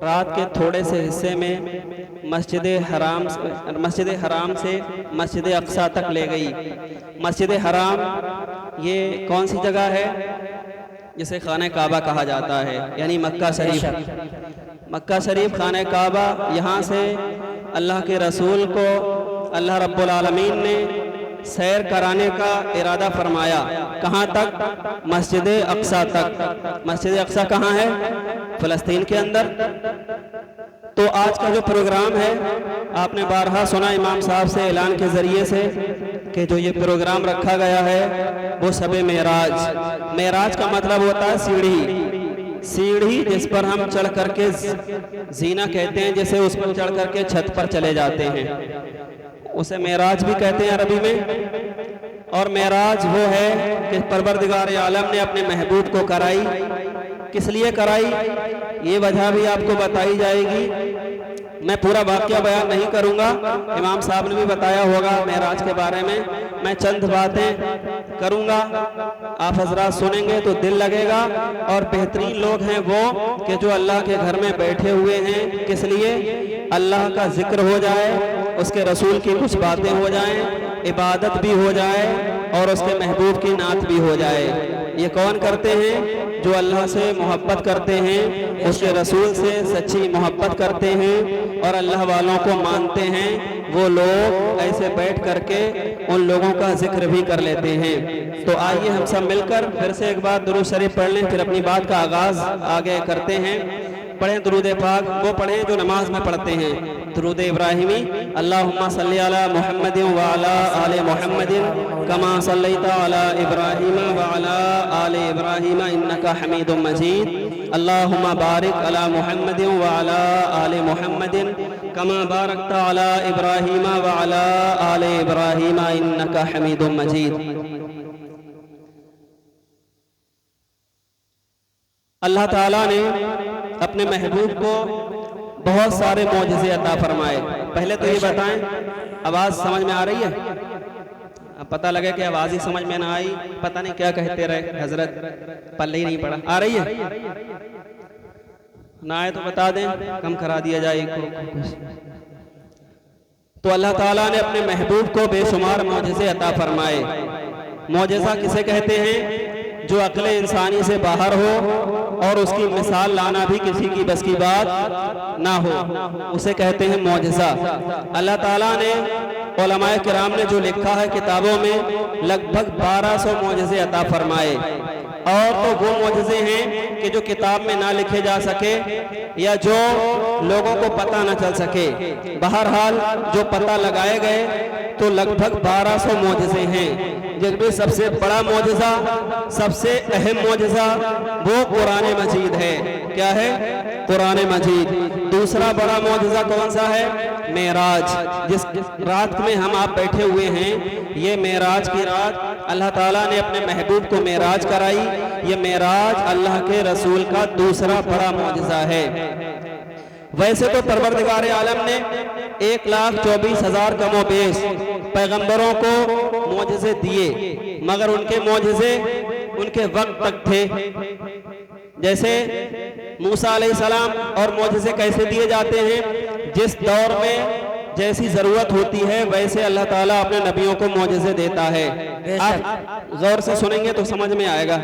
رات کے تھوڑے سے حصے میں مسجد حرام سے مسجد اقصی تک لے گئی۔ مسجد حرام یہ کون سی جگہ ہے؟ جسے خانہ کعبہ کہا جاتا ہے، یعنی مکہ شریف۔ مکہ شریف خانہ کعبہ، یہاں سے اللہ کے رسول کو اللہ رب العالمین نے سیر کرانے کا ارادہ فرمایا۔ کہاں تک؟ مسجد اقصی تک۔ مسجد اقصی کہاں ہے؟ فلسطین کے اندر۔ تو آج کا جو پروگرام ہے، آپ نے بارہا سنا امام صاحب سے اعلان کے ذریعے سے کہ جو یہ پروگرام رکھا گیا ہے وہ شب معراج۔ معراج کا مطلب ہوتا ہے سیڑھی جس پر ہم چڑھ کر کے زینہ کہتے ہیں، جیسے اس پر چڑھ کر کے چھت پر چلے جاتے ہیں، اسے معراج بھی کہتے ہیں عربی میں۔ اور معراج وہ ہے کہ پروردگار عالم نے اپنے محبوب کو کرائی۔ کس لیے کرائی؟ یہ وجہ بھی آپ کو بتائی جائے گی۔ میں پورا واقعہ بیان نہیں کروں گا، امام صاحب نے بھی بتایا ہوگا معراج کے بارے میں چند باتیں کروں گا، آپ حضرات سنیں گے تو دل لگے گا۔ اور بہترین لوگ ہیں وہ کہ جو اللہ کے گھر میں بیٹھے ہوئے ہیں، کس لیے؟ اللہ کا ذکر ہو جائے، اس کے رسول کی کچھ باتیں ہو جائیں، عبادت بھی ہو جائے اور اس کے محبوب کی نعت بھی ہو جائے۔ یہ کون کرتے ہیں؟ جو اللہ سے محبت کرتے ہیں، اس کے رسول سے سچی محبت کرتے ہیں اور اللہ والوں کو مانتے ہیں، وہ لوگ ایسے بیٹھ کر کے ان لوگوں کا ذکر بھی کر لیتے ہیں۔ تو آئیے ہم سب مل کر پھر سے ایک بار درود شریف پڑھ لیں، پھر اپنی بات کا آغاز آگے کرتے ہیں۔ پڑھیں درود پاک، وہ پڑھیں جو نماز میں پڑھتے ہیں۔ درود ابراہیمی، اللہم صلی علی محمد وعلی آل محمد کما صلیت علی ابراہیم وعلی آل ابراہیم انکا حمید مجید۔ اللہم بارک علی محمد وعلی آل محمد کما بارکت علی ابراہیم وعلی آل ابراہیم انکا حمید مجید۔ اللہ تعالیٰ نے اپنے محبوب کو بہت سارے معجزے عطا فرمائے۔ پہلے تو یہ بتائیں، آواز سمجھ میں آ رہی ہے؟ اب پتہ لگے کہ آواز ہی سمجھ میں نہ آئی، پتہ نہیں کیا کہتے رہے حضرت، پلے ہی نہیں پڑا۔ آ رہی ہے؟ نہ آئے تو بتا دیں، کم کرا دیا جائے۔ تو اللہ تعالیٰ نے اپنے محبوب کو بے شمار معجزے عطا فرمائے۔ معجزہ کسے کہتے ہیں؟ جو عقل انسانی سے باہر ہو اور اس کی مثال لانا بھی کسی کی بس کی بات نہ ہو، اسے کہتے ہیں معجزہ۔ اللہ تعالیٰ نے علماء کرام نے جو لکھا ہے کتابوں میں، لگ بھگ 1200 معجزے عطا فرمائے۔ اور تو وہ معجزے ہیں کہ جو کتاب میں نہ لکھے جا سکے یا جو لوگوں کو پتہ نہ چل سکے۔ بہرحال جو پتہ لگائے گئے تو لگ بھگ 1200 معجزے ہیں، جس میں سب سے بڑا معجزہ، سب سے اہم معجزہ وہ قرآن مجید ہے۔ کیا ہے؟ قرآن مجید۔ دوسرا بڑا معجزہ کون سا ہے؟ معراج۔ جس رات میں ہم آپ بیٹھے ہوئے ہیں، یہ معراج کی رات اللہ تعالیٰ نے اپنے محبوب کو معراج کرائی۔ یہ معراج اللہ کے رسول کا دوسرا بڑا معجزہ ہے۔ ویسے تو پروردگار عالم نے 1,24,000 کم و بیش پیغمبروں کو معجزے دیے، مگر ان کے معجزے ان کے وقت تک تھے۔ جیسے موسیٰ علیہ السلام، اور معجزے کیسے دیے جاتے ہیں؟ جس دور میں جیسی ضرورت ہوتی ہے ویسے اللہ تعالیٰ اپنے نبیوں کو معجزے دیتا ہے۔ آپ غور سے سنیں گے تو سمجھ میں آئے گا۔